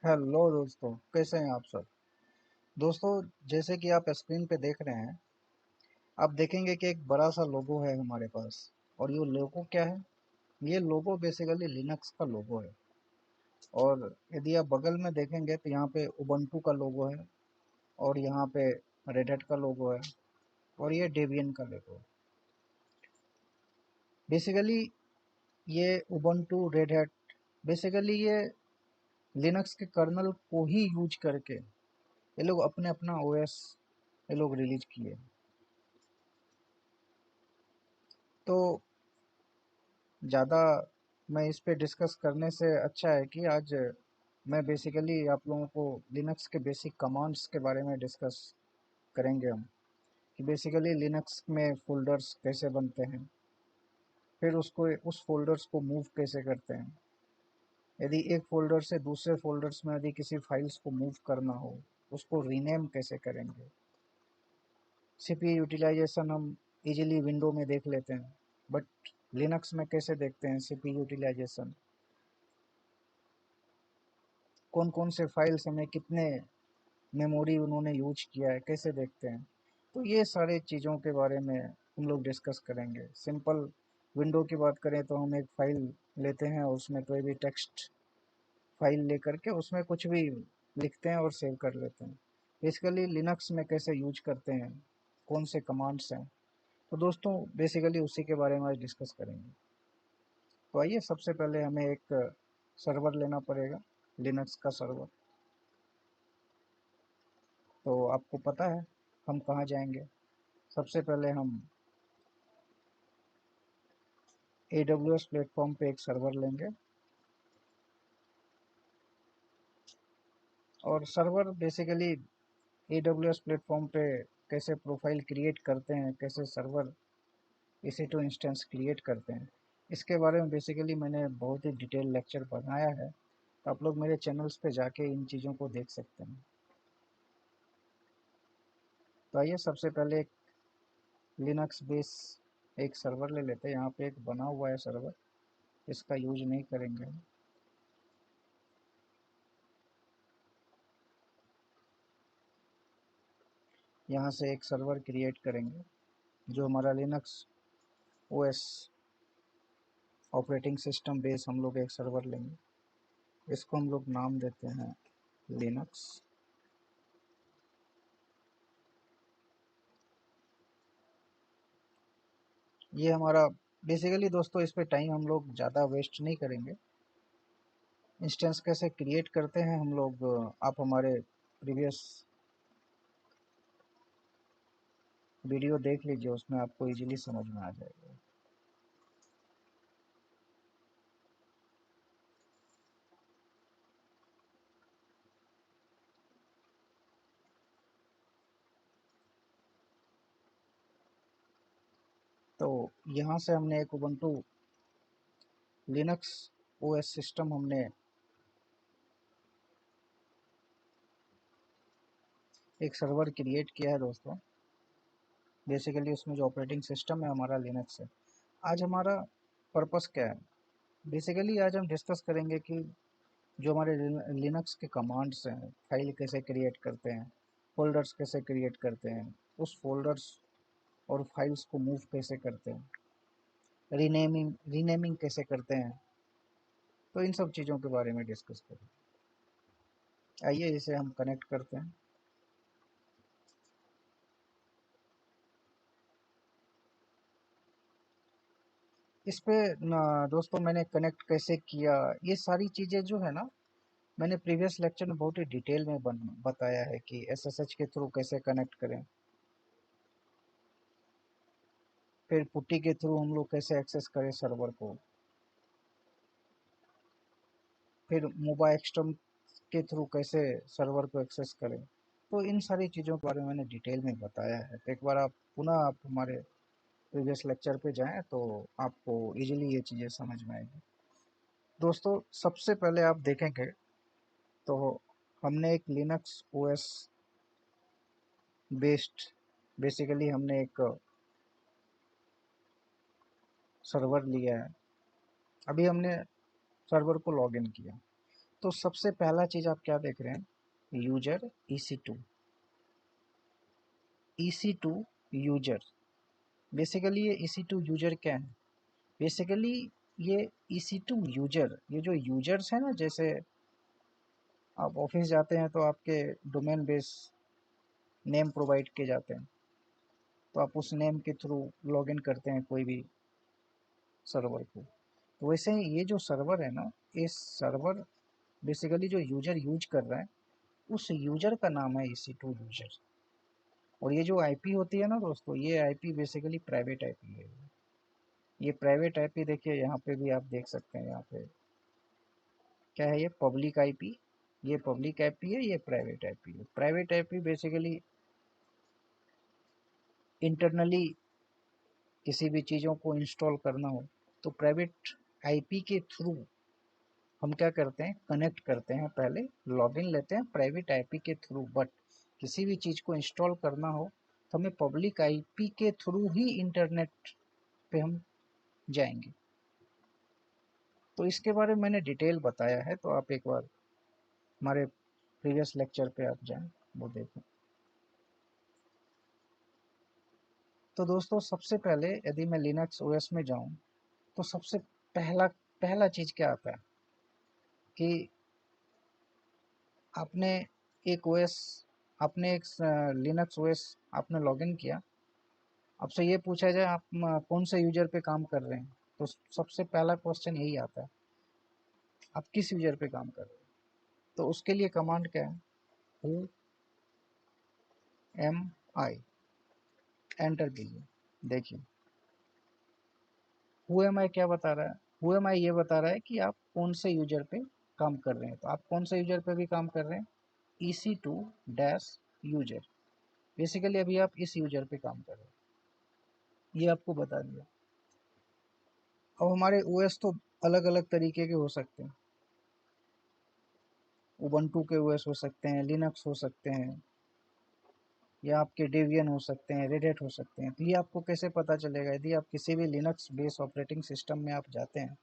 Hello दोस्तों, कैसे हैं आप सब। दोस्तों, जैसे कि आप स्क्रीन पे देख रहे हैं, आप देखेंगे कि एक बड़ा सा लोगो है हमारे पास। और ये लोगो क्या है? ये लोगो बेसिकली लिनक्स का लोगो है। और यदि आप बगल में देखेंगे तो यहाँ पे उबंटू का लोगो है, और यहाँ पे रेड हैट का लोगो है, और ये डेबियन का लोगो है। बेसिकली ये उबंटू, रेड हैट, बेसिकली ये लिनक्स के कर्नल को ही यूज करके ये लोग अपने अपना ओएस ये लोग रिलीज किए। तो ज़्यादा मैं इस पे डिस्कस करने से अच्छा है कि आज मैं बेसिकली आप लोगों को लिनक्स के बेसिक कमांड्स के बारे में डिस्कस करेंगे हम, कि बेसिकली लिनक्स में फ़ोल्डर्स कैसे बनते हैं, फिर उसको उस फ़ोल्डर्स को मूव कैसे करते हैं, यदि एक फ़ोल्डर से दूसरे फ़ोल्डर्स में यदि किसी फाइल्स को मूव करना हो, उसको रीनेम कैसे करेंगे। सीपीयू यूटिलाइजेशन हम इजीली विंडो में देख लेते हैं, बट लिनक्स में कैसे देखते हैं सीपीयू यूटिलाइजेशन, कौन कौन से फाइल्स हमें कितने मेमोरी उन्होंने यूज किया है, कैसे देखते हैं। तो ये सारे चीज़ों के बारे में हम लोग डिस्कस करेंगे। सिंपल विंडो की बात करें तो हम एक फाइल लेते हैं और उसमें कोई भी टेक्स्ट फाइल लेकर के उसमें कुछ भी लिखते हैं और सेव कर लेते हैं। बेसिकली लिनक्स में कैसे यूज करते हैं, कौन से कमांड्स हैं, तो दोस्तों बेसिकली उसी के बारे में आज डिस्कस करेंगे। तो आइए, सबसे पहले हमें एक सर्वर लेना पड़ेगा, लिनक्स का सर्वर। तो आपको पता है हम कहाँ जाएंगे। सबसे पहले हम AWS प्लेटफॉर्म पे एक सर्वर लेंगे, और सर्वर बेसिकली AWS प्लेटफॉर्म पे कैसे प्रोफाइल क्रिएट करते हैं, कैसे सर्वर EC2 इंस्टेंस क्रिएट करते हैं, इसके बारे में बेसिकली मैंने बहुत ही डिटेल लेक्चर बनाया है। तो आप लोग मेरे चैनल्स पे जाके इन चीज़ों को देख सकते हैं। तो आइए, सबसे पहले एक लिनक्स बेस एक सर्वर ले लेते हैं। यहाँ पे एक बना हुआ है सर्वर, इसका यूज नहीं करेंगे हम। यहाँ से एक सर्वर क्रिएट करेंगे, जो हमारा Linux OS operating system base हम लोग एक सर्वर लेंगे। इसको हम लोग नाम देते हैं लिनक्स। ये हमारा बेसिकली दोस्तों, इस पे टाइम हम लोग ज़्यादा वेस्ट नहीं करेंगे। इंस्टेंस कैसे क्रिएट करते हैं हम लोग, आप हमारे प्रीवियस वीडियो देख लीजिए, उसमें आपको इजीली समझ में आ जाएगा। तो यहाँ से हमने एक उबंटू लिनक्स ओएस सिस्टम हमने एक सर्वर क्रिएट किया है दोस्तों। बेसिकली उसमें जो ऑपरेटिंग सिस्टम है हमारा लिनक्स है। आज हमारा पर्पस क्या है, बेसिकली आज हम डिस्कस करेंगे कि जो हमारे लिनक्स के कमांड्स हैं, फाइल कैसे क्रिएट करते हैं, फोल्डर्स कैसे क्रिएट करते हैं, उस फोल्डर्स और फाइल्स को मूव कैसे करते हैं, रीनेमिंग कैसे करते हैं। तो इन सब चीज़ों के बारे में डिस्कस करें। आइए इसे हम कनेक्ट करते हैं। इस पे दोस्तों मैंने कनेक्ट कैसे किया, ये सारी चीज़ें जो है ना, मैंने प्रीवियस लेक्चर में बहुत ही डिटेल में बताया है कि SSH के थ्रू कैसे कनेक्ट करें, फिर पुट्टी के थ्रू हम लोग कैसे एक्सेस करें सर्वर को, फिर मोबा एक्सटर्म के थ्रू कैसे सर्वर को एक्सेस करें। तो इन सारी चीज़ों के बारे में मैंने डिटेल में बताया है। तो एक बार आप पुनः आप हमारे प्रीवियस लेक्चर पे जाएं तो आपको इजीली ये चीज़ें समझ में आएगी। दोस्तों, सबसे पहले आप देखेंगे तो हमने एक लिनक्स ओएस बेस्ड बेसिकली हमने एक सर्वर लिया है। अभी हमने सर्वर को लॉगिन किया। तो सबसे पहला चीज आप क्या देख रहे हैं, user EC2। EC2 user, basically ये EC2 यूजर क्या है, बेसिकली ये EC2 यूजर, ये जो यूजर्स है ना, जैसे आप ऑफिस जाते हैं तो आपके डोमेन बेस नेम प्रोवाइड किए जाते हैं, तो आप उस नेम के थ्रू लॉगिन करते हैं कोई भी सर्वर को। तो वैसे ही ये जो सर्वर है ना, इस सर्वर बेसिकली जो यूजर यूज कर रहा है, उस यूजर का नाम है EC2 यूजर। और ये जो आईपी होती है ना दोस्तों, ये आईपी बेसिकली प्राइवेट आईपी है। ये प्राइवेट आईपी देखिए यहाँ पे भी आप देख सकते हैं, यहाँ पे क्या है, ये पब्लिक आईपी, ये पब्लिक आईपी है, ये प्राइवेट आईपी है। प्राइवेट आईपी बेसिकली इंटरनली किसी भी चीज़ों को इंस्टॉल करना हो तो प्राइवेट आईपी के थ्रू हम क्या करते हैं, कनेक्ट करते हैं, पहले लॉगिन लेते हैं प्राइवेट आईपी के थ्रू। बट किसी भी चीज़ को इंस्टॉल करना हो तो हमें पब्लिक आईपी के थ्रू ही इंटरनेट पे हम जाएंगे। तो इसके बारे में मैंने डिटेल बताया है, तो आप एक बार हमारे प्रीवियस लेक्चर पे आप जाएं, वो देखें। तो दोस्तों सबसे पहले यदि मैं लिनक्स ओएस में जाऊं तो सबसे पहला पहला चीज़ क्या आता है कि आपने एक ओएस, आपने एक लिनक्स ओएस आपने लॉगिन किया, आपसे ये पूछा जाए आप कौन से यूजर पे काम कर रहे हैं, तो सबसे पहला क्वेश्चन यही आता है, आप किस यूजर पे काम कर रहे हैं। तो उसके लिए कमांड क्या है, हु एम आई, एंटर कीजिए। देखिए हु एम आई क्या बता रहा है, हु एम आई ये बता रहा है कि आप कौन से यूजर पे काम कर रहे हैं। तो आप कौन से यूजर पे भी काम कर रहे हैं, EC2 डैश यूजर, बेसिकली अभी आप इस यूजर पे काम कर रहे हैं, ये आपको बता दिया। अब हमारे ओएस तो अलग अलग तरीके के हो सकते हैं, उबंटू के ओएस हो सकते हैं, लिनक्स हो सकते हैं, या आपके डेवियन हो सकते हैं, रेड हैट हो सकते हैं। तो ये आपको कैसे पता चलेगा, यदि आप किसी भी लिनक्स बेस ऑपरेटिंग सिस्टम में आप जाते हैं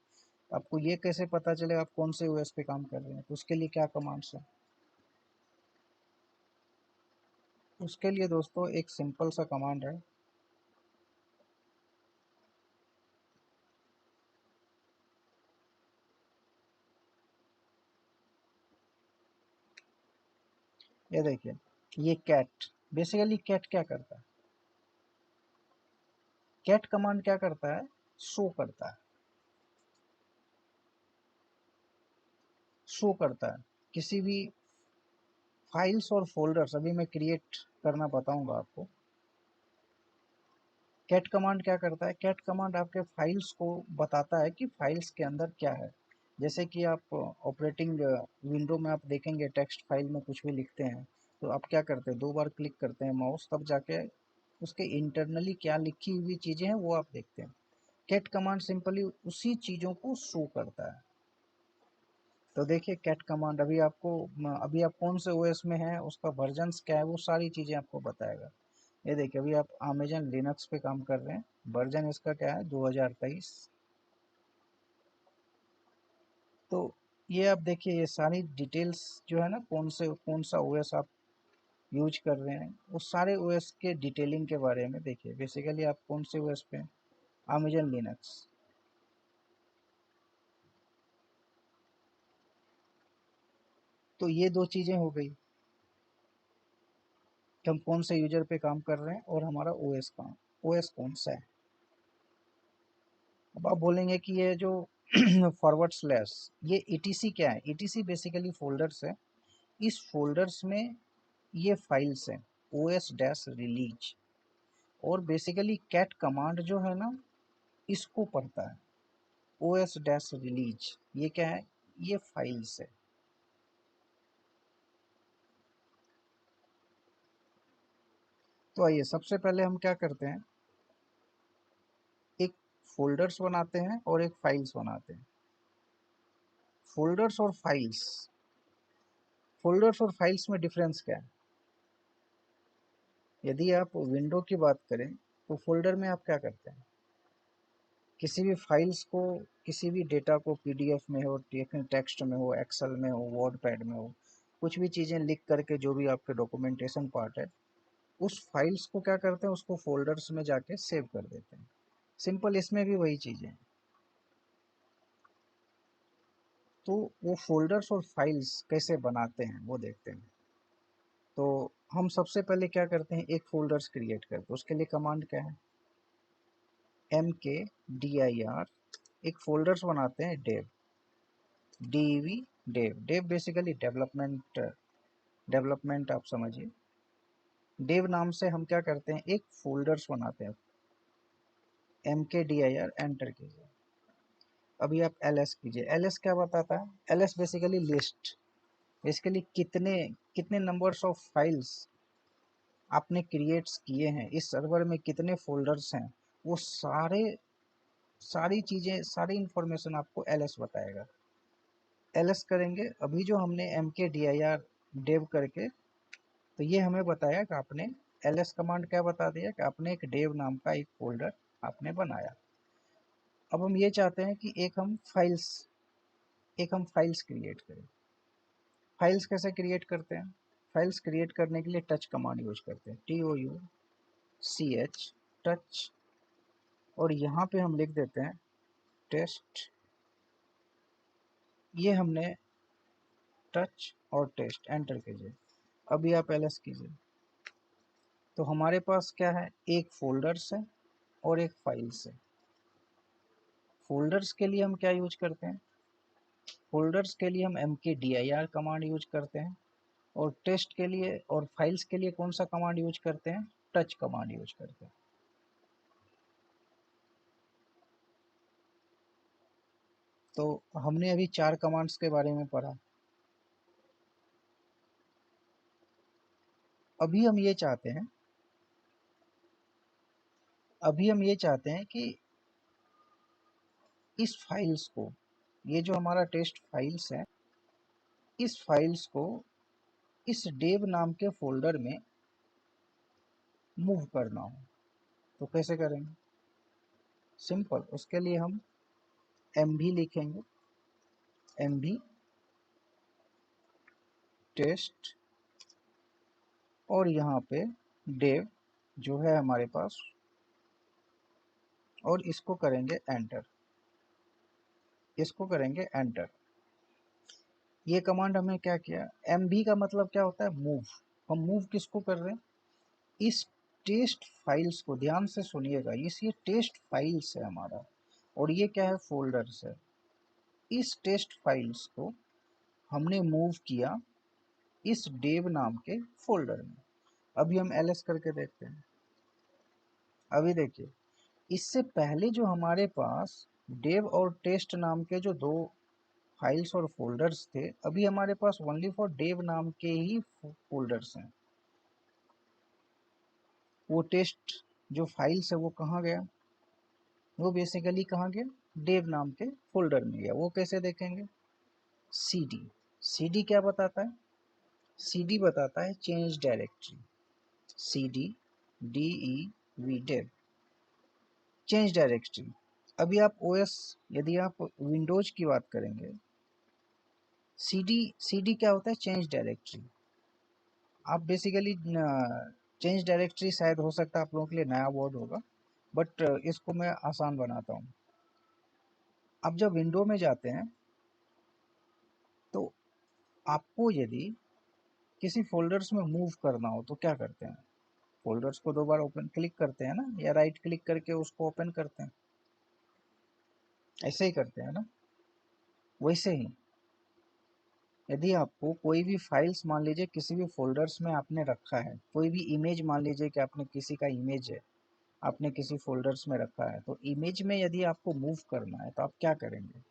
तो आपको ये कैसे पता चलेगा आप कौन से ओएस पे काम कर रहे हैं। तो उसके लिए क्या कमांड्स है, उसके लिए दोस्तों एक सिंपल सा कमांड है, ये देखिए, ये कैट, बेसिकली कैट क्या करता है, कैट कमांड क्या करता है, शो करता है, शो करता है किसी भी फाइल्स और फोल्डर्स। अभी मैं क्रिएट करना बताऊंगा आपको। कैट कमांड क्या करता है, कैट कमांड आपके फाइल्स को बताता है कि फाइल्स के अंदर क्या है। जैसे कि आप ऑपरेटिंग विंडो में आप देखेंगे टेक्स्ट फाइल में कुछ भी लिखते हैं तो आप क्या करते हैं, दो बार क्लिक करते हैं माउस, तब जाके उसके इंटरनली क्या लिखी हुई चीज़ें हैं वो आप देखते हैं। कैट कमांड सिंपली उसी चीज़ों को शो करता है। तो देखिए कैट कमांड अभी आप कौन से ओएस में हैं, उसका वर्जन्स क्या है, वो सारी चीज़ें आपको बताएगा। ये देखिए अभी आप अमेजन लिनक्स पे काम कर रहे हैं, वर्जन इसका क्या है, 2023। तो ये आप देखिए ये सारी डिटेल्स जो है ना, कौन सा ओएस आप यूज कर रहे हैं, उस सारे ओएस के डिटेलिंग के बारे में देखिए। बेसिकली आप कौन से ओएस पे, अमेजन लिनक्स। तो ये दो चीज़ें हो गई कि हम कौन से यूजर पे काम कर रहे हैं और हमारा ओएस कौन सा है। अब आप बोलेंगे कि ये जो फॉरवर्ड स्लैश, ये ईटीसी क्या है, ईटीसी बेसिकली फोल्डर्स है, इस फोल्डर्स में ये फाइल्स हैं, ओएस डैश रिलीज। और बेसिकली कैट कमांड जो है ना, इसको पढ़ता है, ओएस डैश रिलीज, ये क्या है, ये फाइल्स है। तो आइए सबसे पहले हम क्या करते हैं, एक फोल्डर्स बनाते हैं और एक फाइल्स बनाते हैं। फोल्डर्स और फाइल्स, फोल्डर्स और फाइल्स में डिफरेंस क्या है, यदि आप विंडो की बात करें तो फोल्डर में आप क्या करते हैं, किसी भी फाइल्स को, किसी भी डेटा को पीडीएफ में हो, टेक्स्ट में हो, एक्सेल में हो, वर्ड पैड में हो, कुछ भी चीज़ें लिख करके जो भी आपके डॉक्यूमेंटेशन पार्ट है, उस फाइल्स को क्या करते हैं, उसको फोल्डर्स में जाके सेव कर देते हैं। सिंपल इसमें भी वही चीज़ें हैं। तो वो फोल्डर्स और फाइल्स कैसे बनाते हैं वो देखते हैं। तो हम सबसे पहले क्या करते हैं, एक फोल्डर्स क्रिएट करते हैं। उसके लिए कमांड क्या है, mkdir, एक फोल्डर्स बनाते हैं डेव, डेव बेसिकली डेवलपमेंट आप समझिए। डेव नाम से हम क्या करते हैं, एक फोल्डर्स बनाते हैं। mkdir एंटर कीजिए। अभी आप ls कीजिए। ls क्या बताता है, ls बेसिकली लिस्ट, बेसिकली कितने कितने नंबर्स ऑफ फाइल्स आपने क्रिएट्स किए हैं, इस सर्वर में कितने फोल्डर्स हैं, वो सारी चीज़ें, सारी इंफॉर्मेशन आपको ls बताएगा। ls करेंगे, अभी जो हमने mkdir डेव करके, तो ये हमें बताया कि आपने ls कमांड क्या बता दिया कि आपने एक डेव नाम का एक फोल्डर आपने बनाया। अब हम ये चाहते हैं कि एक हम फाइल्स क्रिएट करें। फाइल्स कैसे क्रिएट करते हैं, फाइल्स क्रिएट करने के लिए टच कमांड यूज करते हैं, TOUCH, टच, और यहाँ पे हम लिख देते हैं टेस्ट। ये हमने टच और टेस्ट एंटर कीजिए। अभी आप ls कीजिए। तो हमारे पास क्या है, एक फोल्डर्स है और एक फाइल्स है। फोल्डर्स के लिए हम क्या यूज करते हैं, फोल्डर्स के लिए हम mkdir कमांड यूज करते हैं, और टेस्ट के लिए और फाइल्स के लिए कौन सा कमांड यूज करते हैं, टच कमांड यूज करते हैं। तो हमने अभी 4 कमांड्स के बारे में पढ़ा। अभी हम ये चाहते हैं अभी हम ये चाहते हैं कि इस फाइल्स को, ये जो हमारा टेस्ट फाइल्स है, इस फाइल्स को इस डेव नाम के फोल्डर में मूव करना हो। तो कैसे करेंगे, सिंपल, उसके लिए हम mv लिखेंगे, mv टेस्ट, और यहाँ पे डेव जो है हमारे पास, और इसको करेंगे एंटर, इसको करेंगे एंटर। ये कमांड हमने क्या किया, mv का मतलब क्या होता है, मूव। हम मूव किसको कर रहे हैं, इस टेस्ट फाइल्स को, ध्यान से सुनिएगा, ये टेस्ट फाइल्स है हमारा, और ये क्या है, फोल्डर्स है। इस टेस्ट फाइल्स को हमने मूव किया इस डेव नाम के फोल्डर में। अभी हम ls करके देखते हैं। अभी देखिए, इससे पहले जो हमारे पास डेव और टेस्ट नाम के जो 2 फाइल्स और फोल्डर्स थे, अभी हमारे पास ओनली फॉर डेव नाम के ही फोल्डर्स हैं। वो टेस्ट जो फाइल्स है वो कहाँ गया, वो बेसिकली कहाँ गया, डेव नाम के फोल्डर में गया। वो कैसे देखेंगे, cd, cd क्या बताता है, cd बताता है change directory, cd dev, change directory. अभी आप ओएस, यदि आप विंडोज की बात करेंगे, cd क्या होता है, चेंज डायरेक्टरी। आप बेसिकली चेंज डायरेक्टरी शायद हो सकता है आप लोगों के लिए नया वर्ड होगा, बट इसको मैं आसान बनाता हूँ। अब जब विंडो में जाते हैं तो आपको यदि किसी फोल्डर्स में मूव करना हो तो क्या करते हैं, फोल्डर्स को 2 बार ओपन क्लिक करते हैं ना, या राइट क्लिक करके उसको ओपन करते हैं, ऐसे ही करते हैं ना। वैसे ही यदि आपको कोई भी फाइल्स, मान लीजिए किसी भी फोल्डर्स में आपने रखा है, कोई भी इमेज, मान लीजिए कि आपने किसी का इमेज है, आपने किसी फोल्डर्स में रखा है, तो इमेज में यदि आपको मूव करना है तो आप क्या करेंगे,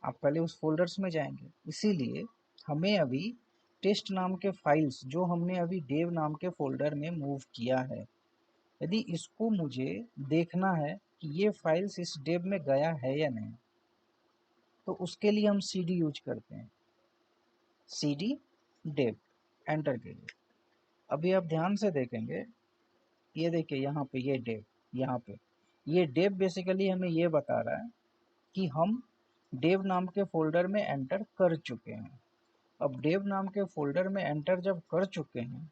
आप पहले उस फोल्डर्स में जाएंगे। इसीलिए हमें अभी टेस्ट नाम के फाइल्स जो हमने अभी डेव नाम के फोल्डर में मूव किया है, यदि इसको मुझे देखना है कि ये फाइल्स इस डेव में गया है या नहीं, तो उसके लिए हम cd यूज करते हैं, cd dev, एंटर कीजिए। अभी आप ध्यान से देखेंगे, ये देखिए यहाँ पे ये डेव, यहाँ पे ये डेव बेसिकली हमें ये बता रहा है कि हम डेव नाम के फोल्डर में एंटर कर चुके हैं। अब डेव नाम के फोल्डर में एंटर जब कर चुके हैं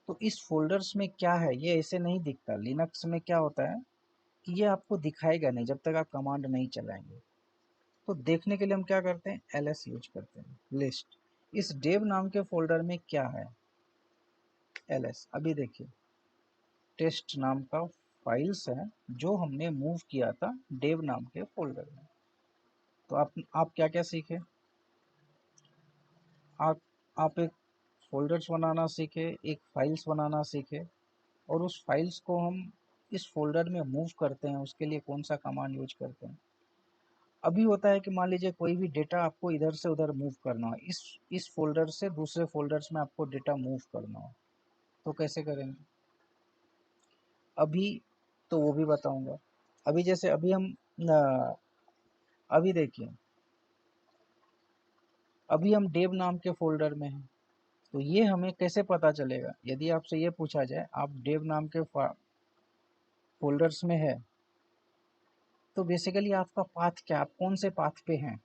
तो इस फोल्डर्स में क्या है ये ऐसे नहीं दिखता। लिनक्स में क्या होता है कि ये आपको दिखाएगा नहीं जब तक आप कमांड नहीं चलाएंगे। तो देखने के लिए हम क्या करते हैं, ls यूज करते हैं, लिस्ट। इस डेव नाम के फोल्डर में क्या है, ls। अभी देखिए टेस्ट नाम का फाइल्स है जो हमने मूव किया था डेव नाम के फोल्डर में। तो आप क्या क्या सीखे, आप आप एक फोल्डर्स बनाना सीखे, एक फाइल्स बनाना सीखे, और उस फाइल्स को हम इस फोल्डर में मूव करते हैं उसके लिए कौन सा कमांड यूज करते हैं। अभी होता है कि मान लीजिए कोई भी डेटा आपको इधर से उधर मूव करना हो, इस फोल्डर से दूसरे फोल्डर्स में आपको डेटा मूव करना हो, तो कैसे करेंगे अभी, तो वो भी बताऊंगा। अभी जैसे अभी हम अभी देखिए, अभी हम डेव नाम के फोल्डर में हैं, तो ये हमें कैसे पता चलेगा। यदि आपसे ये पूछा जाए आप डेव नाम के फोल्डर्स में है, तो बेसिकली आपका पाथ क्या, आप कौन से पाथ पे हैं,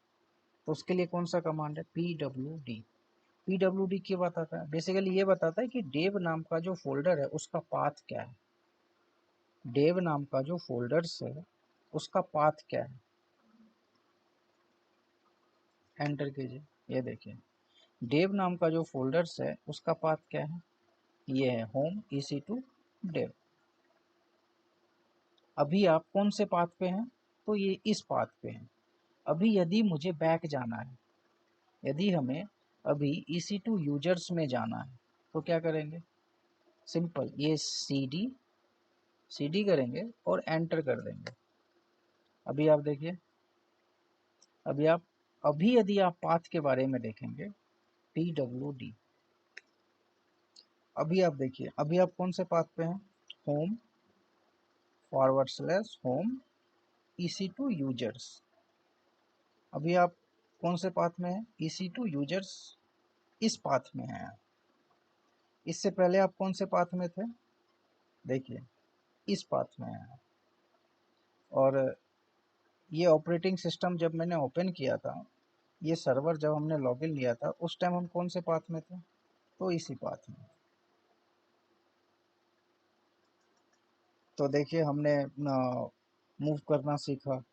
तो उसके लिए कौन सा कमांड है, pwd। pwd क्या बताता है, बेसिकली ये बताता है कि डेव नाम का जो फोल्डर है उसका पाथ क्या है। डेव नाम का जो फोल्डर्स है उसका पाथ क्या है, एंटर कीजिए। ये देखिए डेव नाम का जो फोल्डर्स है उसका पाथ क्या है, ये है होम ec2 डेव। अभी आप कौन से पाथ पे हैं, तो ये इस पाथ पे हैं। अभी यदि मुझे बैक जाना है, यदि हमें अभी ec2 यूजर्स में जाना है, तो क्या करेंगे, सिंपल ये cd करेंगे और एंटर कर देंगे। अभी आप देखिए, अभी आप अभी यदि आप पाथ के बारे में देखेंगे pwd, अभी आप देखिए अभी आप कौन से पाथ पे हैं, होम /होम ec2 यूजर्स। अभी आप कौन से पाथ में हैं, ec2 यूजर्स, इस पाथ में हैं। इससे पहले आप कौन से पाथ में थे, देखिए इस पाथ में हैं। और ये ऑपरेटिंग सिस्टम जब मैंने ओपन किया था, ये सर्वर जब हमने लॉगिन लिया था उस टाइम हम कौन से पाथ में थे, तो इसी पाथ में। तो देखिए हमने मूव करना सीखा।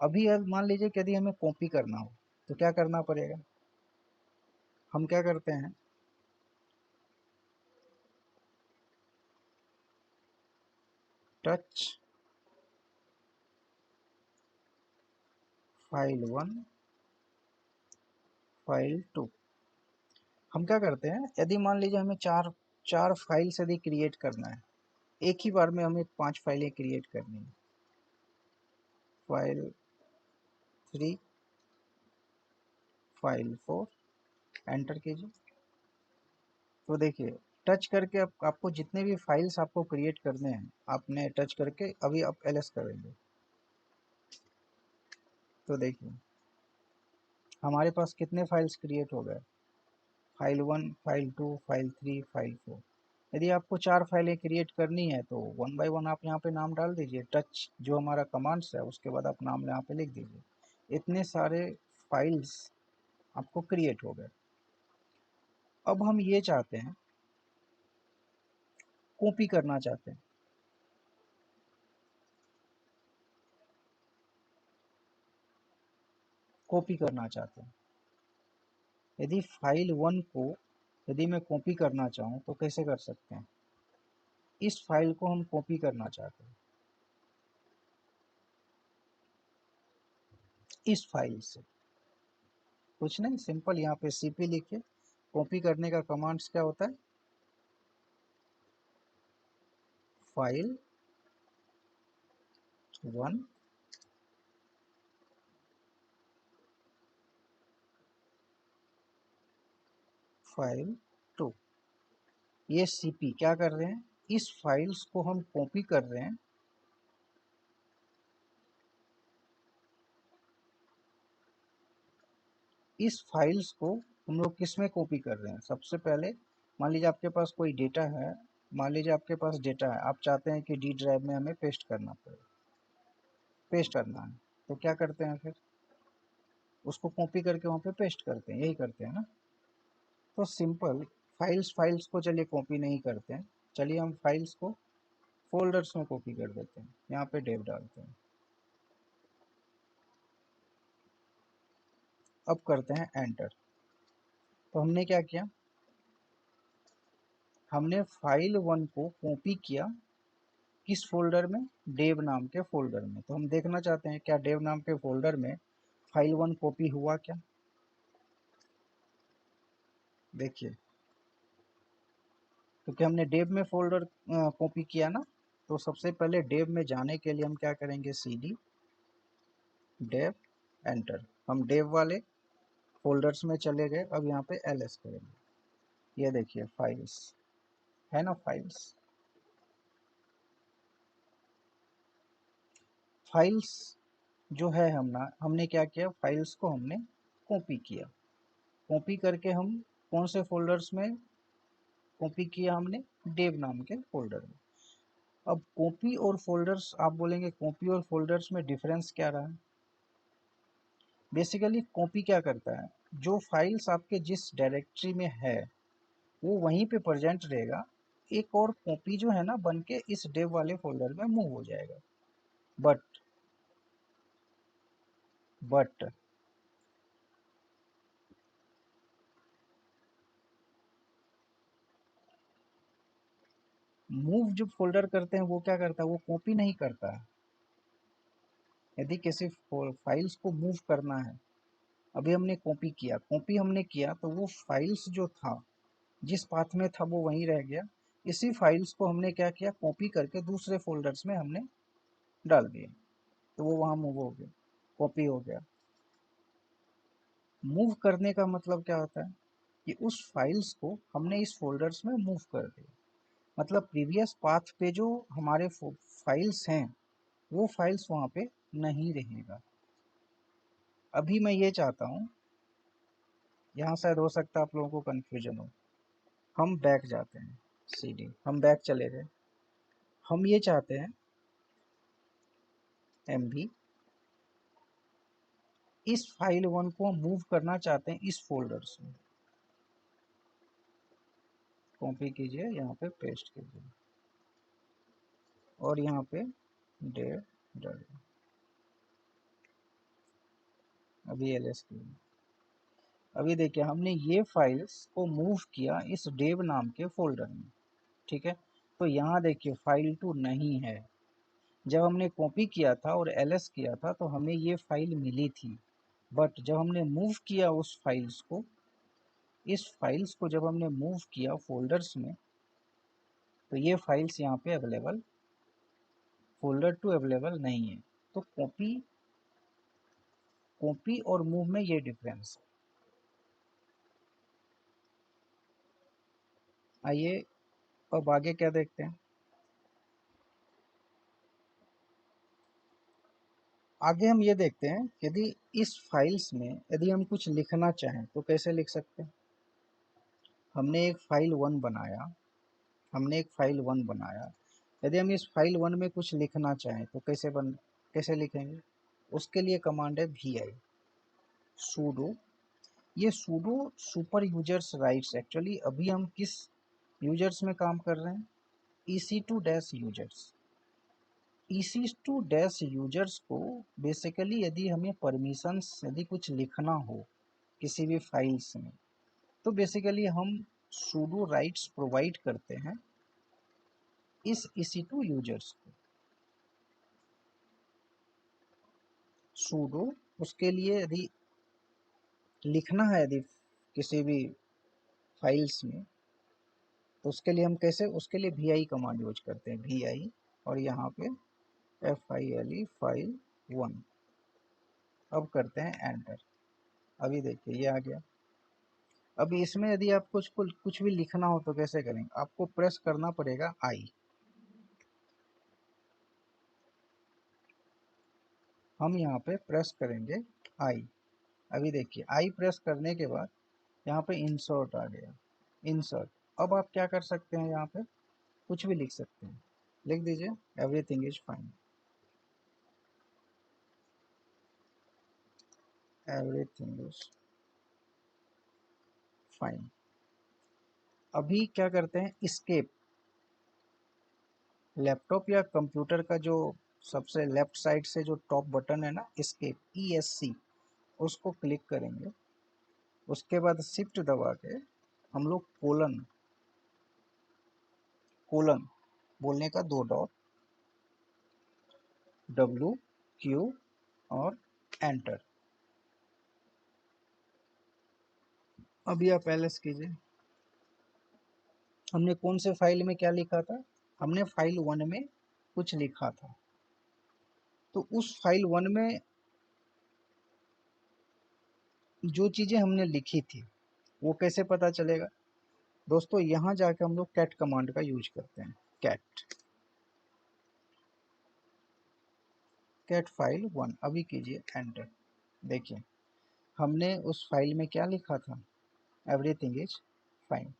अभी अब मान लीजिए कि यदि हमें कॉपी करना हो तो क्या करना पड़ेगा, हम क्या करते हैं, टच file1 file2। हम क्या करते हैं, यदि मान लीजिए हमें चार चार फाइल्स यदि क्रिएट करना है, एक ही बार में हमें 5 फाइलें क्रिएट करनी है, file3 file4, एंटर कीजिए। तो देखिए टच करके आपको जितने भी फाइल्स आपको क्रिएट करने हैं, आपने टच करके अभी आप ls करेंगे, तो देखिए हमारे पास कितने फाइल्स क्रिएट हो गए, file1 file2 file3 file4। यदि आपको 4 फाइलें क्रिएट करनी है तो वन बाय वन आप यहाँ पे नाम डाल दीजिए, टच जो हमारा कमांड्स है उसके बाद आप नाम यहाँ पे लिख दीजिए। इतने सारे फाइल्स आपको क्रिएट हो गए। अब हम ये चाहते हैं, कॉपी करना चाहते हैं, कॉपी करना चाहते हैं। यदि file1 को यदि मैं कॉपी करना चाहूँ तो कैसे कर सकते हैं, इस फाइल को हम कॉपी करना चाहते हैं इस फाइल से, कुछ नहीं, सिंपल यहाँ पे cp लिखिए। कॉपी करने का कमांड्स क्या होता है, file1 file2। ये cp क्या कर रहे हैं, इस फाइल्स को हम कॉपी कर रहे हैं, इस फाइल्स को हम लोग किस में कॉपी कर रहे हैं। सबसे पहले मान लीजिए आपके पास कोई डेटा है, मान लीजिए आपके पास डेटा है, आप चाहते हैं कि डी ड्राइव में हमें पेस्ट करना पड़े, पेस्ट करना है, तो क्या करते हैं फिर, उसको कॉपी करके वहाँ पे पेस्ट करते हैं, यही करते हैं ना। तो सिंपल, फाइल्स को चलिए कॉपी नहीं करते हैं, चलिए हम फाइल्स को फोल्डर्स में कॉपी कर देते हैं। यहाँ पे डेव डालते हैं। अब करते हैं एंटर। तो हमने क्या किया, हमने फाइल 1 को कॉपी किया किस फोल्डर में, डेव नाम के फोल्डर में। तो हम देखना चाहते हैं क्या डेव नाम के फोल्डर में फाइल 1 कॉपी हुआ क्या। देखिए, क्योंकि हमने डेव में फोल्डर कॉपी किया ना, तो सबसे पहले डेव में जाने के लिए हम क्या करेंगे, cd डेव एंटर। हम डेव वाले फोल्डर्स में चले गए। अब यहाँ पे ls करेंगे। ये देखिए फाइल्स है ना, फाइल्स जो है, हमने क्या किया, फाइल्स को हमने कॉपी किया। कॉपी करके हम कौन से फोल्डर्स में कॉपी किया, हमने डेव नाम के फोल्डर में। अब कॉपी और फोल्डर्स, आप बोलेंगे कॉपी और फोल्डर्स में डिफरेंस क्या रहा है। बेसिकली कॉपी क्या करता है, जो फाइल्स आपके जिस डायरेक्टरी में है वो वहीं पे प्रेजेंट रहेगा। एक और कॉपी जो है ना बन के इस डेव वाले फोल्डर में मूव हो जाएगा। बट बट मूव जो फोल्डर करते हैं वो क्या करता है, वो कॉपी नहीं करता है। यदि किसी फाइल्स को मूव करना है, अभी हमने कॉपी किया, कॉपी हमने किया तो वो फाइल्स जो था, जिस पाथ में था वो वहीं रह गया। इसी फाइल्स को हमने क्या किया, कॉपी करके दूसरे फोल्डर्स में हमने डाल दिए, तो वो वहाँ मूव हो गया, कॉपी हो गया। मूव करने का मतलब क्या होता है कि उस फाइल्स को हमने इस फोल्डर्स में मूव कर दिया। मतलब प्रीवियस पाथ पे जो हमारे फाइल्स हैं वो फाइल्स वहाँ पे नहीं रहेगा। अभी मैं ये चाहता हूँ, यहाँ शायद हो सकता है आप लोगों को कन्फ्यूजन हो। हम बैक जाते हैं, cd हम बैक चले गए। हम ये चाहते हैं mv, इस फाइल 1 को हम मूव करना चाहते हैं इस फोल्डर्स में। कॉपी कीजिए, यहाँ पे पेस्ट कीजिए और यहाँ पे डेव डालिए। अभी ls कीजिए। अभी देखिए हमने ये फाइल्स को मूव किया इस डेव नाम के फोल्डर में, ठीक है। तो यहाँ देखिए फाइल 2 नहीं है। जब हमने कॉपी किया था और ls किया था तो हमें ये फाइल मिली थी। बट जब हमने मूव किया उस फाइल्स को, इस फाइल्स को जब हमने मूव किया फोल्डर्स में, तो ये फाइल्स यहाँ पे अवेलेबल, फोल्डर 2 अवेलेबल नहीं है। तो कॉपी कॉपी और मूव में ये डिफरेंस। आइए अब आगे क्या देखते हैं। आगे हम ये देखते हैं, यदि इस फाइल्स में यदि हम कुछ लिखना चाहें तो कैसे लिख सकते हैं। हमने एक फाइल 1 बनाया, हमने एक फाइल 1 बनाया। यदि हम इस फाइल 1 में कुछ लिखना चाहें तो कैसे लिखेंगे। उसके लिए कमांड है vi sudo। ये sudo super users rights. Actually अभी हम किस यूजर्स में काम कर रहे हैं, EC2 dash users. EC2 dash users को बेसिकली यदि हमें परमिशंस यदि कुछ लिखना हो किसी भी फाइल्स में, तो बेसिकली हम sudo राइट्स प्रोवाइड करते हैं इस EC2 यूजर्स को। sudo उसके लिए यदि लिखना है यदि किसी भी फाइल्स में, तो उसके लिए हम कैसे, उसके लिए vi कमांड यूज करते हैं, vi और यहाँ पे file फाइल 1। अब करते हैं एंटर। अभी देखिए ये आ गया। अभी इसमें यदि आप कुछ भी लिखना हो तो कैसे करेंगे, आपको प्रेस करना पड़ेगा आई। हम यहाँ पे प्रेस करेंगे आई। अभी देखिए आई प्रेस करने के बाद यहाँ पे इंसर्ट आ गया, इंसर्ट। अब आप क्या कर सकते हैं, यहाँ पे कुछ भी लिख सकते हैं, लिख दीजिए everything is fine. Everything is fine. अभी क्या करते हैं, escape। लैपटॉप या कंप्यूटर का जो सबसे लेफ्ट साइड से जो टॉप बटन है ना, escape, ESC, उसको क्लिक करेंगे। उसके बाद शिफ्ट दबा के हम लोग कोलन, कोलन बोलने का 2 डॉट, WQ और एंटर। अभी आप एलएस कीजिए। हमने कौन से फाइल में क्या लिखा था? हमने फाइल 1 में कुछ लिखा था, तो उस फाइल 1 में जो चीज़ें हमने लिखी थी वो कैसे पता चलेगा दोस्तों? यहाँ जाके हम लोग कैट कमांड का यूज करते हैं। कैट, कैट फाइल 1, अभी कीजिए एंटर। देखिए हमने उस फाइल में क्या लिखा था, एवरीथिंग इज फाइन।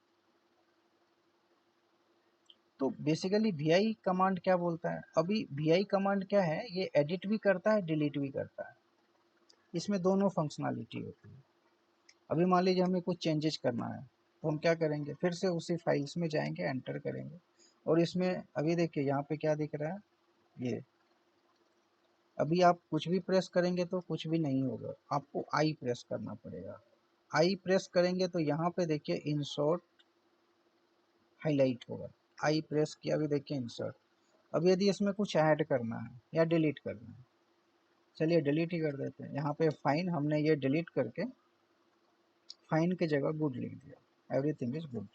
तो बेसिकली vi कमांड क्या बोलता है? अभी vi कमांड क्या है, ये एडिट भी करता है, डिलीट भी करता है। इसमें दोनों फंक्शनैलिटी होती है। अभी मान लीजिए हमें कुछ चेंजेस करना है, तो हम क्या करेंगे, फिर से उसी फाइल्स में जाएंगे, एंटर करेंगे, और इसमें अभी देखिए यहाँ पे क्या दिख रहा है, ये। अभी आप कुछ भी प्रेस करेंगे तो कुछ भी नहीं होगा, आपको आई प्रेस करना पड़ेगा। आई प्रेस करेंगे तो यहाँ पे देखिए इंसर्ट हाईलाइट होगा। आई प्रेस किया, अभी देखिए इंसर्ट। अब यदि इसमें कुछ ऐड करना है या डिलीट करना है, चलिए डिलीट ही कर देते हैं। यहाँ पे फाइन, हमने ये डिलीट करके फाइन की जगह गुड लिख दिया, एवरीथिंग इज गुड।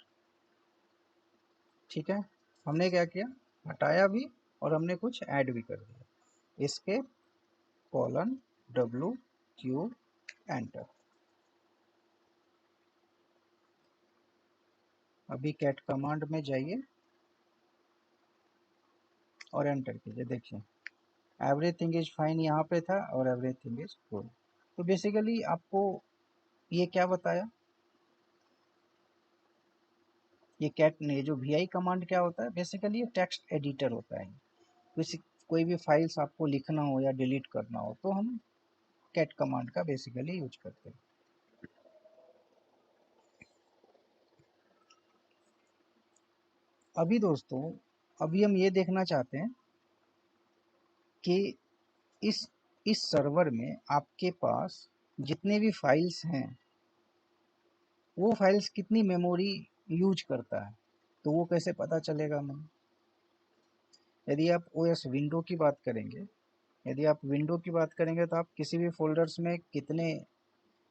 ठीक है, हमने क्या किया, हटाया भी और हमने कुछ ऐड भी कर दिया। इसके कॉलन WQ एंटर। अभी कैट कमांड में जाइए और एंटर कीजिए। देखिए एवरीथिंग इज फाइन यहाँ पे था और एवरीथिंग इज गुड। तो बेसिकली आपको ये क्या बताया, ये कैट ने जो vi कमांड क्या होता है, बेसिकली ये टेक्स्ट एडिटर होता है। किसी कोई भी फाइल्स आपको लिखना हो या डिलीट करना हो तो हम कैट कमांड का बेसिकली यूज करते हैं। अभी दोस्तों, अभी हम ये देखना चाहते हैं कि इस इस सर्वर में आपके पास जितने भी फाइल्स हैं वो फाइल्स कितनी मेमोरी यूज करता है। तो वो कैसे पता चलेगा हमें? यदि आप ओएस विंडो की बात करेंगे, यदि आप विंडो की बात करेंगे तो आप किसी भी फोल्डर्स में कितने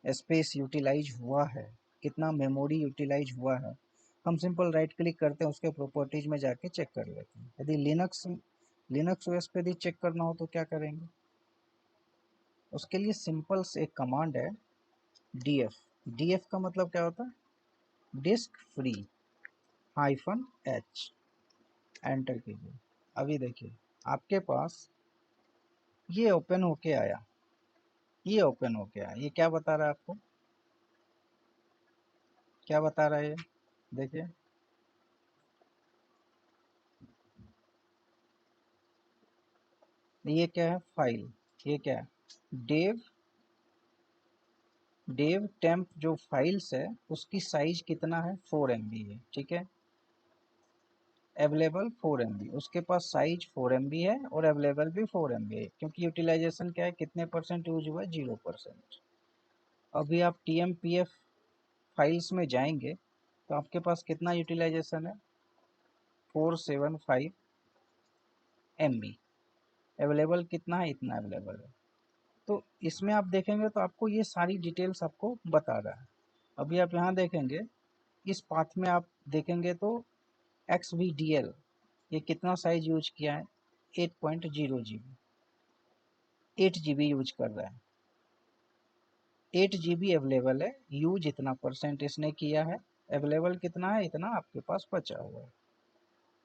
स्पेस यूटिलाइज हुआ है, कितना मेमोरी यूटिलाइज हुआ है, हम सिंपल राइट क्लिक करते हैं, उसके प्रॉपर्टीज में जाके चेक कर लेते हैं। यदि लिनक्स ओएस पे भी चेक करना हो तो क्या करेंगे, उसके लिए सिंपल से एक कमांड है, df। df का मतलब क्या होता है, डिस्क फ्री -h। एंटर कीजिए। अभी देखिए आपके पास ये ओपन होके आया, ये ओपन होके आया। ये क्या बता रहा है आपको, क्या बता रहा है ये? देखिए ये क्या है, फाइल। ये क्या है, डेव डेव टेम्प जो फाइल्स है उसकी साइज कितना है, 4 MB है। ठीक है, अवेलेबल 4 MB, उसके पास साइज 4 MB है और अवेलेबल भी 4 MB है, क्योंकि यूटिलाइजेशन क्या है, कितने परसेंट यूज हुआ है, 0%। अभी आप TMPF फाइल्स में जाएंगे तो आपके पास कितना यूटिलाइजेशन है, 475 MB। अवेलेबल कितना है, इतना अवेलेबल है। तो इसमें आप देखेंगे तो आपको ये सारी डिटेल्स आपको बता रहा है। अभी आप यहाँ देखेंगे, इस पाथ में आप देखेंगे तो XVDL ये कितना साइज यूज किया है, 8.0 GB, 8 GB यूज कर रहा है। 8 GB अवेलेबल है, यूज इतना परसेंट इसने किया है, अवेलेबल कितना है, इतना आपके पास बचा हुआ है।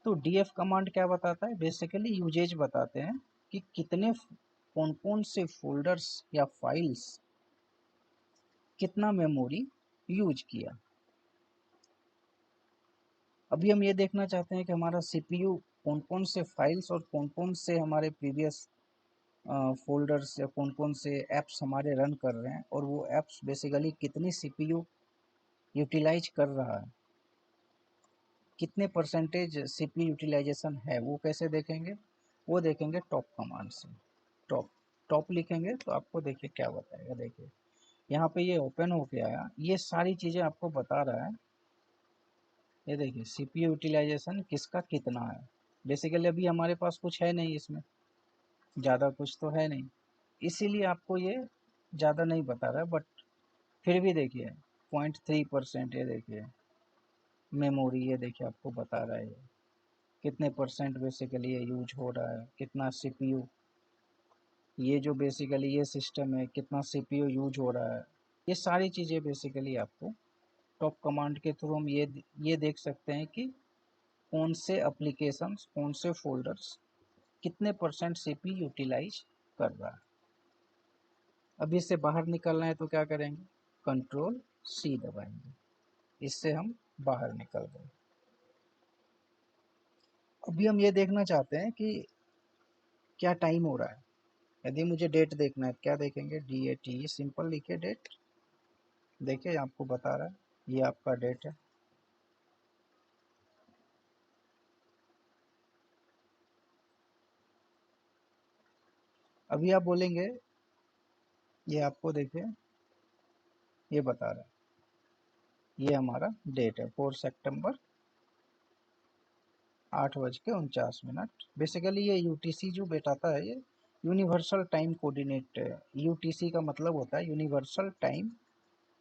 तो df कमांड क्या बताता है, बेसिकली यूजेज बताते हैं कि कितने कौन कौन से फोल्डर्स या फाइल्स कितना मेमोरी यूज किया। अभी हम ये देखना चाहते हैं कि हमारा CPU कौन कौन से फाइल्स और कौन कौन से हमारे प्रीवियस फोल्डर्स या कौन कौन से ऐप्स हमारे रन कर रहे हैं और वो ऐप्स बेसिकली कितनी सीपीयू यूटिलाइज कर रहा है, कितने परसेंटेज सीपीयू यूटिलाइजेशन है, वो कैसे देखेंगे? वो देखेंगे टॉप कमांड से। टॉप टॉप लिखेंगे तो आपको देखिए क्या बताएगा। देखिए यहाँ पे ये ओपन हो के आया, ये सारी चीज़ें आपको बता रहा है। ये देखिए सीपीयू यूटिलाइजेशन किसका कितना है। बेसिकली अभी हमारे पास कुछ है नहीं, इसमें ज़्यादा कुछ तो है नहीं, इसीलिए आपको ये ज़्यादा नहीं बता रहा है। बट फिर भी देखिए 0.3%, ये देखिए मेमोरी, ये देखिए आपको बता रहा है ये कितने परसेंट बेसिकली ये यूज हो रहा है, कितना सीपीयू, ये जो बेसिकली ये सिस्टम है कितना सीपीयू यूज हो रहा है। ये सारी चीज़ें बेसिकली आपको टॉप कमांड के थ्रू हम ये देख सकते हैं कि कौन से एप्लीकेशंस, कौन से फोल्डर्स कितने परसेंट सीपीयू यूटिलाइज कर रहा है। अब इससे बाहर निकलना है तो क्या करेंगे? कंट्रोल सी दबाएंगे, इससे हम बाहर निकल गए। अभी हम ये देखना चाहते हैं कि क्या टाइम हो रहा है। यदि मुझे डेट देखना है, क्या देखेंगे? DAT, सिंपल लिखिए डेट। देखिए आपको बता रहा है ये आपका डेट है। अभी आप बोलेंगे, ये आपको देखिए ये बता रहा है ये हमारा डेट है 4 सितंबर 8:49। बेसिकली ये यूटीसी जो बताता है, ये यूनिवर्सल टाइम कोऑर्डिनेट है। यूटीसी का मतलब होता है यूनिवर्सल टाइम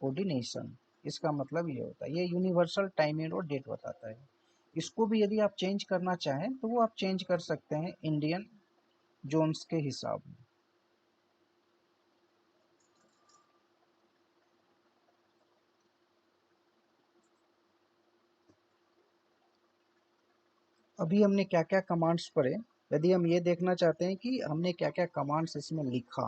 कोऑर्डिनेशन, इसका मतलब ये होता है, ये यूनिवर्सल टाइम एंड और डेट बताता है। इसको भी यदि आप चेंज करना चाहें तो वो आप चेंज कर सकते हैं इंडियन जोन्स के हिसाब में। अभी हमने क्या क्या कमांड्स पढ़े, यदि हम ये देखना चाहते हैं कि हमने क्या क्या कमांड्स इसमें लिखा,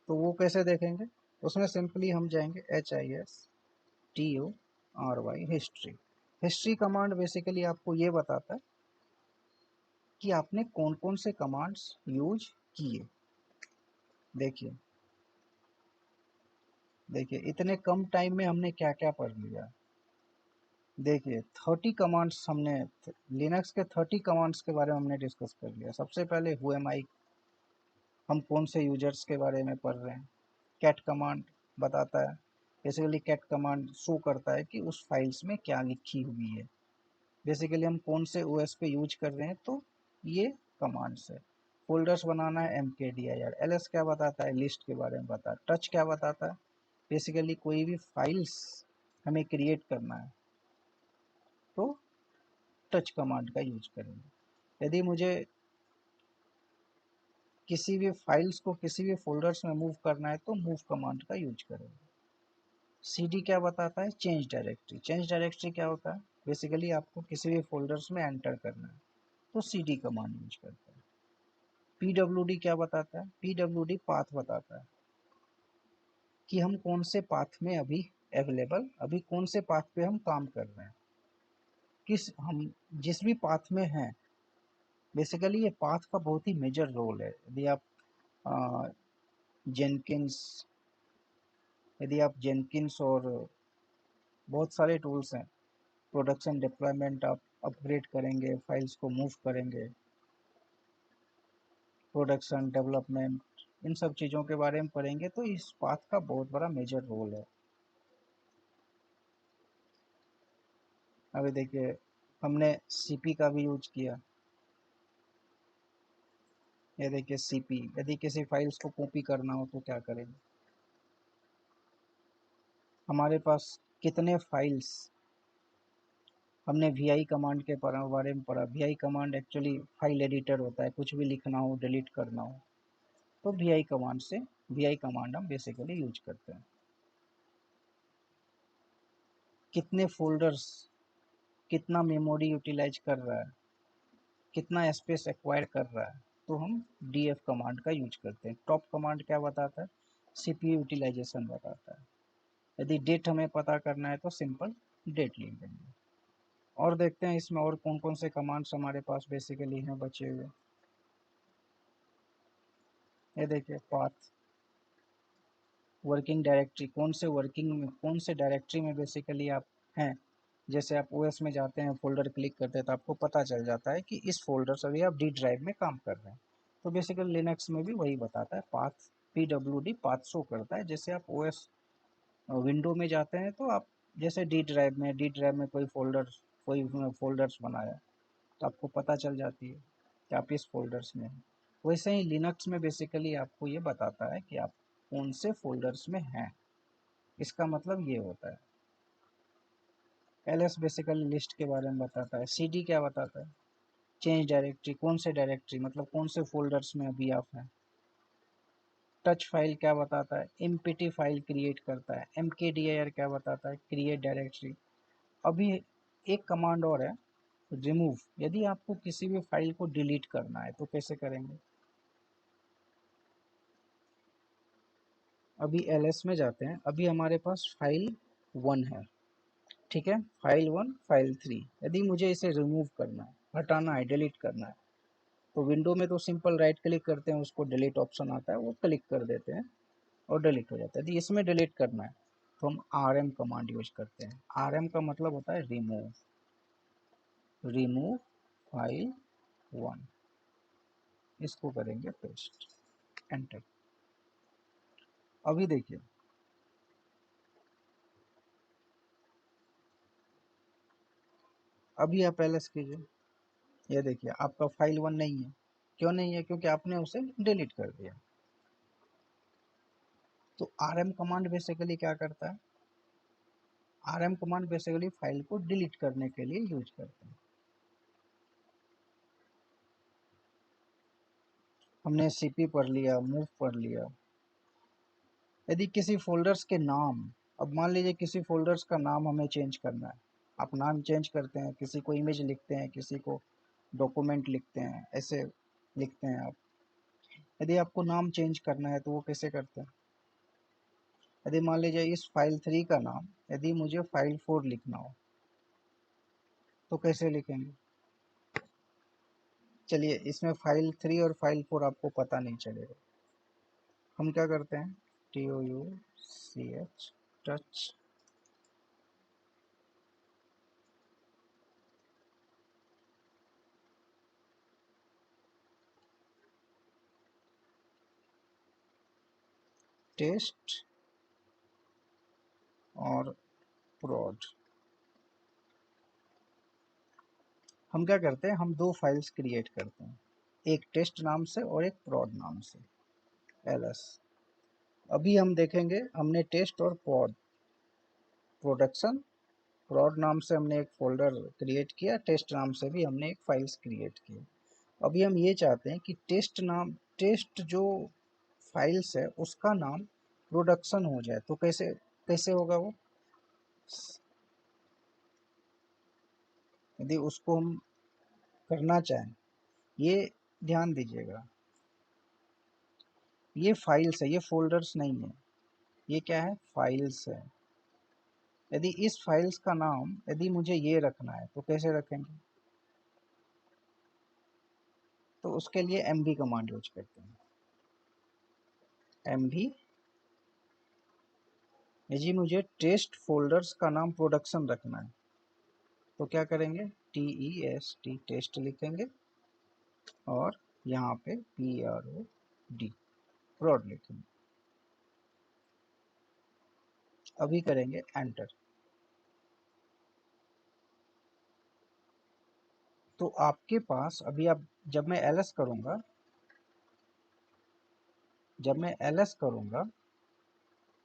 तो वो कैसे देखेंगे? उसमें सिंपली हम जाएंगे HISTORY, हिस्ट्री कमांड बेसिकली आपको ये बताता है कि आपने कौन कौन से कमांड्स यूज किए। देखिए देखिए इतने कम टाइम में हमने क्या क्या पढ़ लिया। देखिए 30 कमांड्स हमने, लिनक्स के 30 कमांड्स के बारे में हमने डिस्कस कर लिया। सबसे पहले हु एम आई, हम कौन से यूजर्स के बारे में पढ़ रहे हैं। कैट कमांड बताता है, बेसिकली कैट कमांड शो करता है कि उस फाइल्स में क्या लिखी हुई है। बेसिकली हम कौन से ओएस पे यूज कर रहे हैं, तो ये कमांड्स है। फोल्डर्स बनाना है mkdir। ls क्या बताता है? लिस्ट के बारे में बताता है। टच क्या बताता है? बेसिकली कोई भी फाइल्स हमें क्रिएट करना है तो टच कमांड का यूज करेंगे। यदि मुझे किसी भी फाइल्स को किसी भी फोल्डर्स में मूव करना है तो मूव कमांड का यूज करेंगे। cd क्या बताता है? Change directory. चेंज डायरेक्टरी क्या होता है? बेसिकली आपको किसी भी फोल्डर्स में एंटर करना है तो cd कमांड यूज करता है। pwd क्या बताता है? pwd पाथ बताता है कि हम कौन से पाथ में अभी अवेलेबल, अभी कौन से पाथ पे हम काम कर रहे हैं, किस हम जिस भी पाथ में हैं। बेसिकली ये पाथ का बहुत ही मेजर रोल है। यदि आप जेनकिंस, और बहुत सारे टूल्स हैं, प्रोडक्शन डिप्लॉयमेंट आप अपग्रेड करेंगे, फाइल्स को मूव करेंगे, प्रोडक्शन डेवलपमेंट, इन सब चीज़ों के बारे में पढ़ेंगे तो इस पाथ का बहुत बड़ा मेजर रोल है। अभी देखिए हमने सीपी का भी यूज किया। ये देखिए सीपी, यदि किसी फाइल्स को कॉपी करना हो तो क्या करेंगे? हमारे पास कितने फाइल्स, हमने वी कमांड के बारे में पढ़ा। Vi command actually file editor होता है, कुछ भी लिखना हो, डिलीट करना हो तो वी कमांड से, वी कमांड हम बेसिकली यूज करते हैं। कितने फोल्डर्स, कितना मेमोरी यूटिलाइज कर रहा है, कितना स्पेस एक्वायर कर रहा है, तो हम df कमांड का यूज करते हैं। टॉप कमांड क्या बताता है? सीपीयू यूटिलाइजेशन बताता है। यदि डेट हमें पता करना है तो सिंपल डेट लिख देंगे। और देखते हैं इसमें और कौन कौन से कमांड्स हमारे पास बेसिकली हैं बचे हुए। ये देखिए पाथ, वर्किंग डायरेक्टरी, कौन से डायरेक्टरी में बेसिकली आप हैं। जैसे आप ओएस में जाते हैं, फोल्डर क्लिक करते हैं तो आपको पता चल जाता है कि इस फोल्डर से अभी आप डी ड्राइव में काम कर रहे हैं। तो बेसिकली लिनक्स में भी वही बताता है, पाथ PWD पाथ शो करता है। जैसे आप ओएस विंडो में जाते हैं तो आप जैसे डी ड्राइव में कोई फोल्डर्स बनाया तो आपको पता चल जाती है कि आप इस फोल्डर्स में हैं। वैसे ही लिनक्स में बेसिकली आपको ये बताता है कि आप कौन से फोल्डर्स में हैं। इसका मतलब ये होता है। एलएस बेसिकली लिस्ट के बारे में बताता है। सीडी क्या बताता है, चेंज डायरेक्टरी, कौन से डायरेक्टरी मतलब कौन से फोल्डर्स में अभी आप हैं। टच फाइल क्या बताता है, एमपीटी फाइल क्रिएट करता है। mkdir क्या बताता है, क्रिएट डायरेक्टरी। अभी एक कमांड और है, रिमूव। यदि आपको किसी भी फाइल को डिलीट करना है तो कैसे करेंगे। अभी एलएस में जाते हैं, अभी हमारे पास फाइल 1 है, ठीक है, फाइल 1 फाइल 3। यदि मुझे इसे रिमूव करना है, हटाना है, डिलीट करना है, तो विंडो में तो सिंपल राइट क्लिक करते हैं, उसको डिलीट ऑप्शन आता है, वो क्लिक कर देते हैं और डिलीट हो जाता है। यदि इसमें डिलीट करना है तो हम rm कमांड यूज करते हैं। rm का मतलब होता है रिमूव, रिमूव फाइल 1। इसको करेंगे पेस्ट, एंटर। अभी देखिए, अभी आप एलएस कीजिए, ये देखिए आपका फाइल 1 नहीं है। क्यों नहीं है, क्योंकि आपने उसे डिलीट कर दिया। तो rm कमांड बेसिकली क्या करता है, rm कमांड बेसिकली फाइल को डिलीट करने के लिए यूज करते हैं। हमने cp पढ़ लिया, मूव पढ़ लिया। यदि किसी फोल्डर्स के नाम, अब मान लीजिए किसी फोल्डर्स का नाम हमें चेंज करना है, आप नाम चेंज करते हैं, किसी को इमेज लिखते हैं, किसी को डॉक्यूमेंट लिखते हैं, ऐसे लिखते हैं आप। यदि आपको नाम चेंज करना है तो वो कैसे करते हैं। यदि मान लीजिए इस फाइल 3 का नाम यदि मुझे फाइल 4 लिखना हो तो कैसे लिखेंगे। चलिए, इसमें फाइल 3 और फाइल 4 आपको पता नहीं चलेगा। हम क्या करते हैं, TOUCH, टच, टेस्ट और प्रोड। हम क्या करते हैं, हम दो फाइल्स क्रिएट करते हैं, एक टेस्ट नाम से और एक प्रोड नाम से, एलएस। अभी हम देखेंगे, हमने टेस्ट और प्रोडक्शन, प्रोड नाम से हमने एक फोल्डर क्रिएट किया, टेस्ट नाम से भी हमने एक फाइल्स क्रिएट की। अभी हम ये चाहते हैं कि टेस्ट जो फाइल्स है उसका नाम प्रोडक्शन हो जाए, तो कैसे कैसे होगा वो। यदि उसको हम करना चाहें, ये ध्यान दीजिएगा, ये फाइल्स है, ये फोल्डर्स नहीं है, ये क्या है, फाइल्स है। यदि इस फाइल्स का नाम यदि मुझे ये रखना है तो कैसे रखेंगे, तो उसके लिए mv कमांड यूज करते हैं। mv, यदि मुझे टेस्ट फोल्डर्स का नाम प्रोडक्शन रखना है तो क्या करेंगे, TEST, टेस्ट लिखेंगे और यहाँ पे PROD, प्रोड लिखेंगे। अभी करेंगे एंटर। तो आपके पास अभी आप, जब मैं ls करूँगा,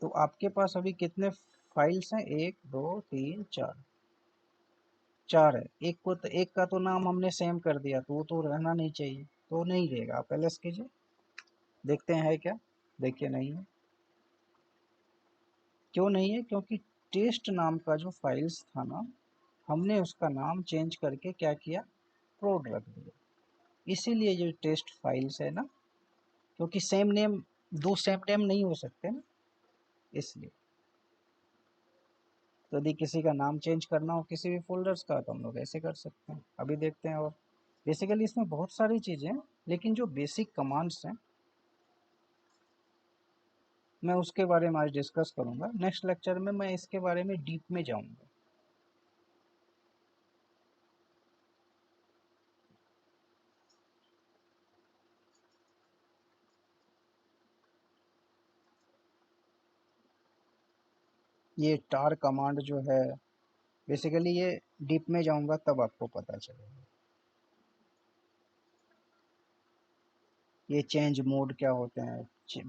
तो आपके पास अभी कितने फाइल्स हैं, 1 2 3 4, 4 है। एक का तो नाम हमने सेम कर दिया तो वो तो रहना नहीं चाहिए, तो नहीं रहेगा। आप ls कीजिए, देखते हैं है क्या। देखिए नहीं है। क्यों नहीं है, क्योंकि टेस्ट नाम का जो फाइल्स था ना, हमने उसका नाम चेंज करके क्या किया, प्रोड रख दिया। इसीलिए ये टेस्ट फाइल्स है ना, क्योंकि सेम नेम, दो सेम नेम नहीं हो सकते ना, इसलिए। तो यदि किसी का नाम चेंज करना हो किसी भी फोल्डर्स का तो हम लोग ऐसे कर सकते हैं। अभी देखते हैं। और बेसिकली इसमें बहुत सारी चीज़ें हैं, लेकिन जो बेसिक कमांड्स हैं मैं उसके बारे में आज डिस्कस करूंगा। नेक्स्ट लेक्चर में मैं इसके बारे में डीप में जाऊंगा। ये टार कमांड जो है, बेसिकली ये डीप में जाऊंगा तब आपको पता चलेगा। ये चेंज मोड क्या होते हैं,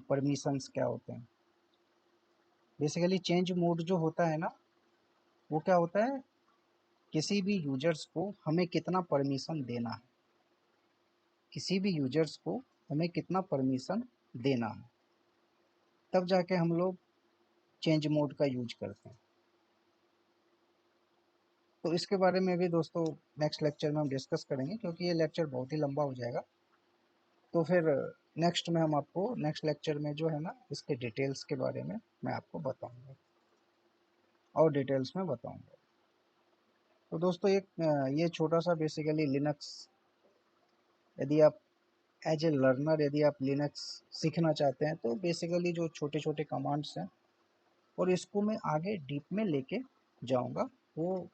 परमिशंस क्या होते हैं। बेसिकली चेंज मोड जो होता है ना, वो क्या होता है, किसी भी यूजर्स को हमें कितना परमिशन देना है, किसी भी यूजर्स को हमें कितना परमिशन देना है, तब जाके हम लोग चेंज मोड का यूज करते हैं। तो इसके बारे में भी दोस्तों नेक्स्ट लेक्चर में हम डिस्कस करेंगे, क्योंकि ये लेक्चर बहुत ही लंबा हो जाएगा। तो फिर नेक्स्ट में हम आपको नेक्स्ट लेक्चर में जो है ना, इसके डिटेल्स के बारे में मैं आपको बताऊंगा और डिटेल्स में बताऊंगा। तो दोस्तों एक ये छोटा सा बेसिकली लिनक्स, यदि आप एज ए लर्नर यदि आप लिनक्स सीखना चाहते हैं तो बेसिकली जो छोटे छोटे कमांड्स हैं, और इसको मैं आगे डीप में लेके जाऊंगा वो,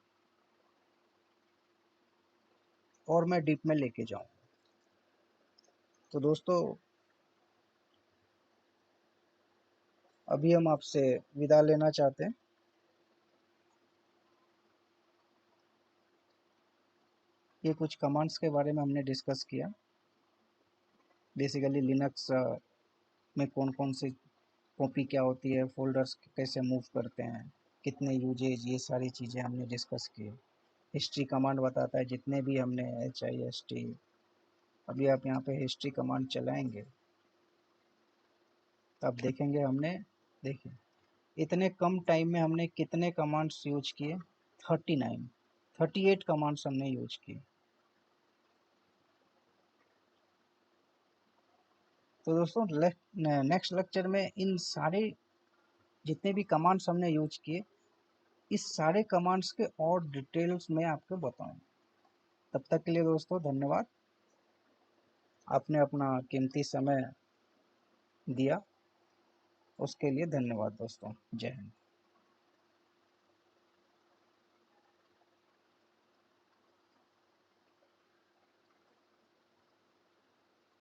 और मैं डीप में लेके जाऊंगा। तो दोस्तों अभी हम आपसे विदा लेना चाहते हैं। ये कुछ कमांड्स के बारे में हमने डिस्कस किया, बेसिकली लिनक्स में कौन कौन सी कॉपी क्या होती है, फोल्डर्स कैसे मूव करते हैं, कितने यूजेज, ये सारी चीज़ें हमने डिस्कस की। हिस्ट्री कमांड बताता है जितने भी हमने HIST, अभी आप यहाँ पे हिस्ट्री कमांड चलाएंगे तो आप देखेंगे हमने, देखिए इतने कम टाइम में हमने कितने कमांड्स यूज किए, 39 38 कमांड्स हमने यूज किए। तो दोस्तों नेक्स्ट लेक्चर में इन सारे जितने भी कमांड्स हमने यूज किए, इस सारे कमांड्स के और डिटेल्स में आपको बताऊंगा। तब तक के लिए दोस्तों धन्यवाद, आपने अपना कीमती समय दिया, उसके लिए धन्यवाद दोस्तों। जय हिंद।